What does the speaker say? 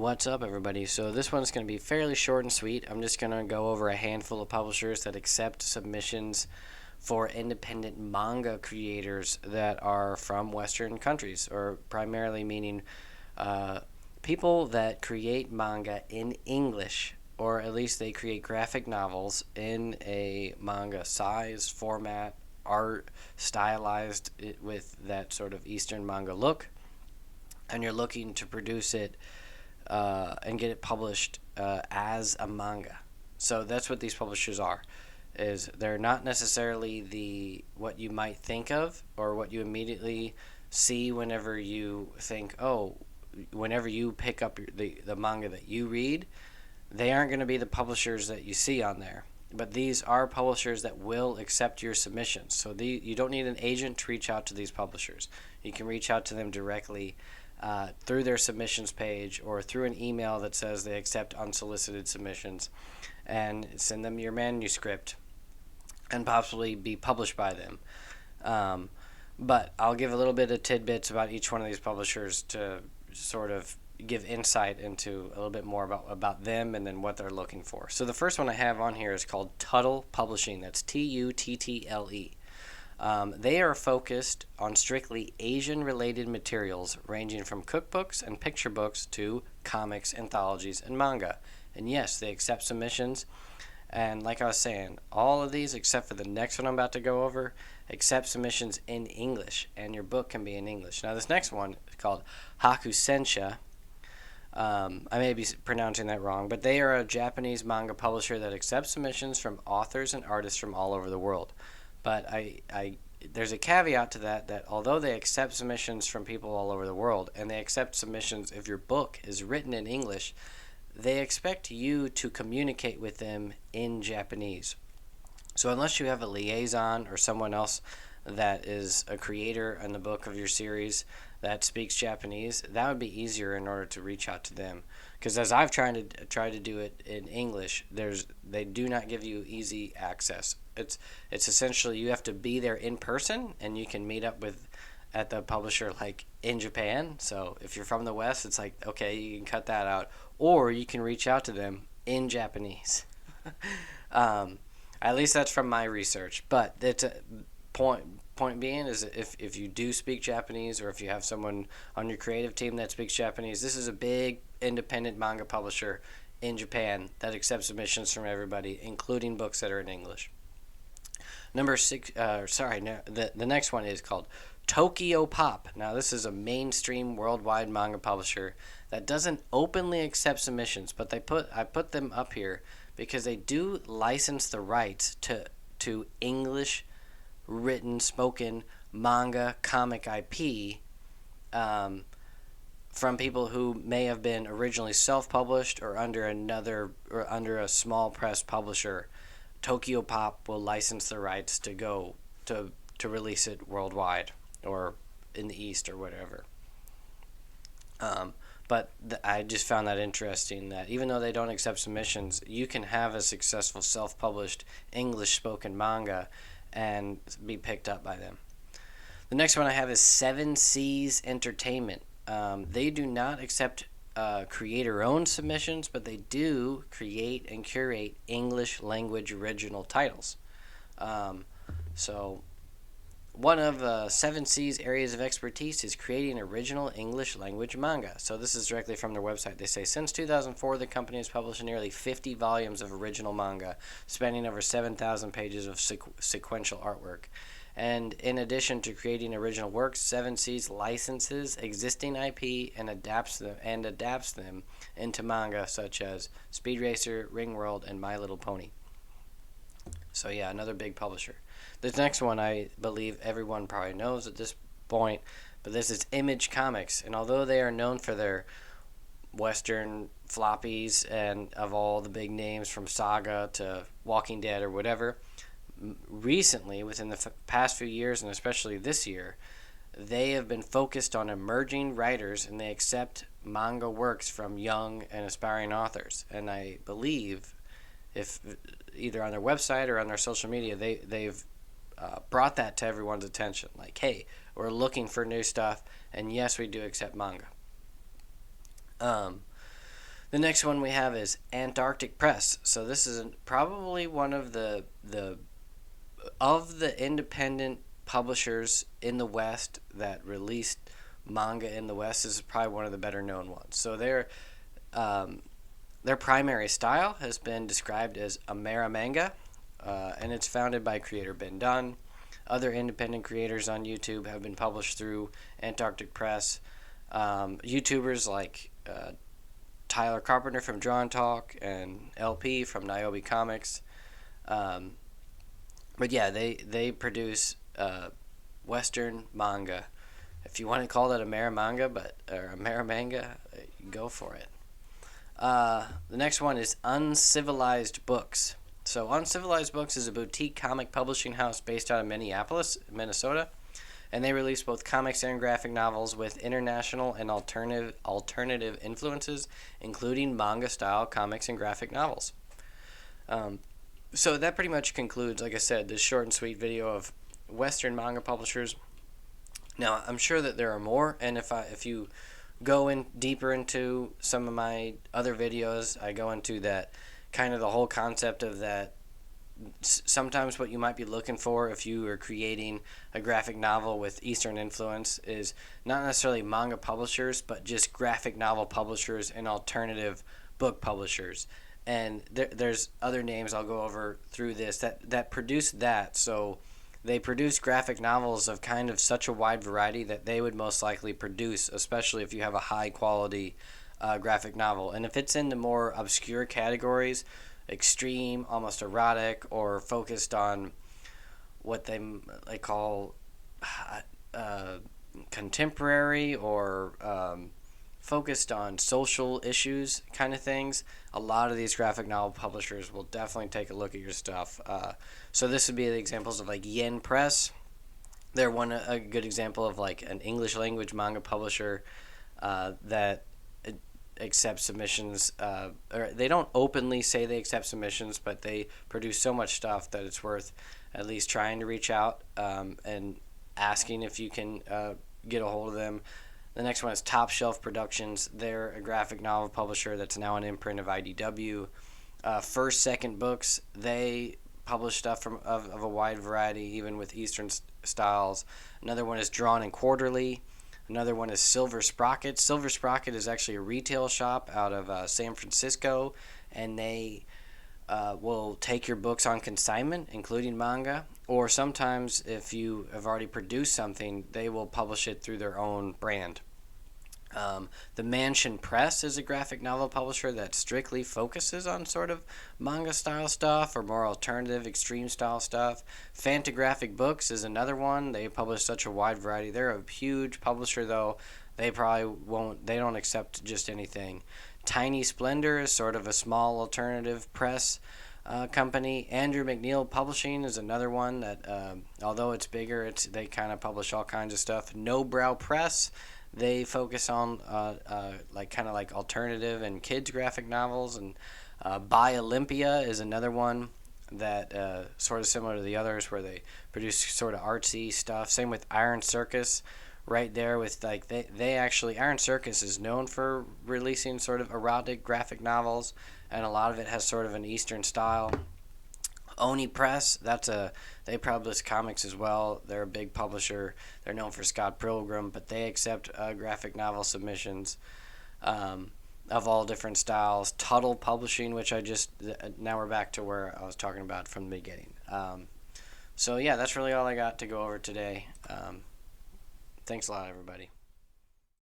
What's up, everybody? So this one's going to be fairly short and sweet. I'm just going to go over a handful of publishers that accept submissions for independent manga creators that are from Western countries, or primarily meaning people that create manga in English, or at least they create graphic novels in a manga size, format, art, stylized with that sort of Eastern manga look, and you're looking to produce it and get it published as a manga. So that's what these publishers are. Is they're not necessarily the what you might think of or what you immediately see whenever you think, oh, whenever you pick up the manga that you read, they aren't going to be the publishers that you see on there. But these are publishers that will accept your submissions. So you don't need an agent to reach out to these publishers. You can reach out to them directly through their submissions page or through an email that says they accept unsolicited submissions, and send them your manuscript and possibly be published by them. But I'll give a little bit of tidbits about each one of these publishers to sort of give insight into a little bit more about them and then what they're looking for. So the first one I have on here is called Tuttle Publishing. That's Tuttle. They are focused on strictly Asian-related materials ranging from cookbooks and picture books to comics, anthologies, and manga. And yes, they accept submissions. And like I was saying, all of these, except for the next one I'm about to go over, accept submissions in English, and your book can be in English. Now, this next one is called Hakusensha. I may be pronouncing that wrong, but they are a Japanese manga publisher that accepts submissions from authors and artists from all over the world. But there's a caveat to that although they accept submissions from people all over the world, and they accept submissions if your book is written in English, they expect you to communicate with them in Japanese. So unless you have a liaison or someone else that is a creator in the book of your series that speaks Japanese, that would be easier in order to reach out to them. Because as I've tried to do it in English, they do not give you easy access. It's essentially you have to be there in person, and you can meet up at the publisher like in Japan. So if you're from the West, it's like, okay, you can cut that out, or you can reach out to them in Japanese. At least that's from my research. But it's a point being is if you do speak Japanese, or if you have someone on your creative team that speaks Japanese, this is a big independent manga publisher in Japan that accepts submissions from everybody, including books that are in English. The next one is called Tokyo Pop. Now, this is a mainstream worldwide manga publisher that doesn't openly accept submissions, but I put them up here because they do license the rights to English written spoken manga comic IP from people who may have been originally self-published or under a small press publisher. Tokyo Pop will license the rights to go to release it worldwide or in the East or whatever. But I just found that interesting that even though they don't accept submissions, you can have a successful self-published English-spoken manga and be picked up by them. The next one I have is Seven Seas Entertainment. They do not accept creator-owned submissions, but they do create and curate English language original titles. So one of Seven Seas' areas of expertise is creating original English language manga. So this is directly from their website. They say, since 2004, the company has published nearly 50 volumes of original manga, spanning over 7,000 pages of sequential artwork. And in addition to creating original works, Seven Seas licenses existing IP and adapts them into manga such as Speed Racer, Ring World, and My Little Pony. So yeah, another big publisher. This next one I believe everyone probably knows at this point, but this is Image Comics. And although they are known for their Western floppies and of all the big names from Saga to Walking Dead or whatever, recently, within the past few years, and especially this year, they have been focused on emerging writers, and they accept manga works from young and aspiring authors. And I believe, if either on their website or on their social media, they've brought that to everyone's attention. Like, hey, we're looking for new stuff, and yes, we do accept manga. The next one we have is Antarctic Press. So this is probably one of the independent publishers in the West that released manga in the West. This is probably one of the better known ones. So their primary style has been described as Manga, and it's founded by creator Ben Dunn. Other independent creators on YouTube have been published through Antarctic Press. YouTubers like Tyler Carpenter from Draw and Talk and LP from Niobe Comics. But yeah, they produce Western manga. If you want to call that Manga, or Manga, go for it. The next one is Uncivilized Books. So Uncivilized Books is a boutique comic publishing house based out of Minneapolis, Minnesota, and they release both comics and graphic novels with international and alternative influences, including manga-style comics and graphic novels. So that pretty much concludes, like I said, this short and sweet video of Western manga publishers. Now, I'm sure that there are more, and if you go in deeper into some of my other videos, I go into that kind of the whole concept of that. Sometimes what you might be looking for if you are creating a graphic novel with Eastern influence is not necessarily manga publishers, but just graphic novel publishers and alternative book publishers. And there's other names I'll go over through this that produce that. So they produce graphic novels of kind of such a wide variety that they would most likely produce, especially if you have a high quality graphic novel. And if it's in the more obscure categories, extreme, almost erotic, or focused on what they call contemporary, or focused on social issues kind of things, a lot of these graphic novel publishers will definitely take a look at your stuff. So this would be the examples of like Yen Press. They're a good example of like an English language manga publisher that accept submissions, or they don't openly say they accept submissions, but they produce so much stuff that it's worth at least trying to reach out and asking if you can get a hold of them. The next one is Top Shelf Productions. They're a graphic novel publisher that's now an imprint of IDW. First Second Books, they publish stuff of a wide variety, even with Eastern styles. Another one is Drawn and Quarterly. Another one is Silver Sprocket. Silver Sprocket is actually a retail shop out of San Francisco, and they will take your books on consignment, including manga, or sometimes if you have already produced something, they will publish it through their own brand. The Mansion Press is a graphic novel publisher that strictly focuses on sort of manga style stuff or more alternative extreme style stuff. Fantagraphic Books is another one. They publish such a wide variety. They're a huge publisher though. They don't accept just anything. Tiny Splendor is sort of a small alternative press company. Andrew McNeil Publishing is another one that, although it's bigger, they kind of publish all kinds of stuff. No Brow Press, they focus on like alternative and kids graphic novels. And By Olympia is another one that sort of similar to the others, where they produce sort of artsy stuff. Same with Iron Circus. Right there with like they actually, Iron Circus is known for releasing sort of erotic graphic novels, and a lot of it has sort of an Eastern style. Oni Press, they publish comics as well. They're a big publisher. They're known for Scott Pilgrim, but they accept graphic novel submissions of all different styles. Tuttle Publishing, which now we're back to where I was talking about from the beginning. So yeah, that's really all I got to go over today. Thanks a lot, everybody.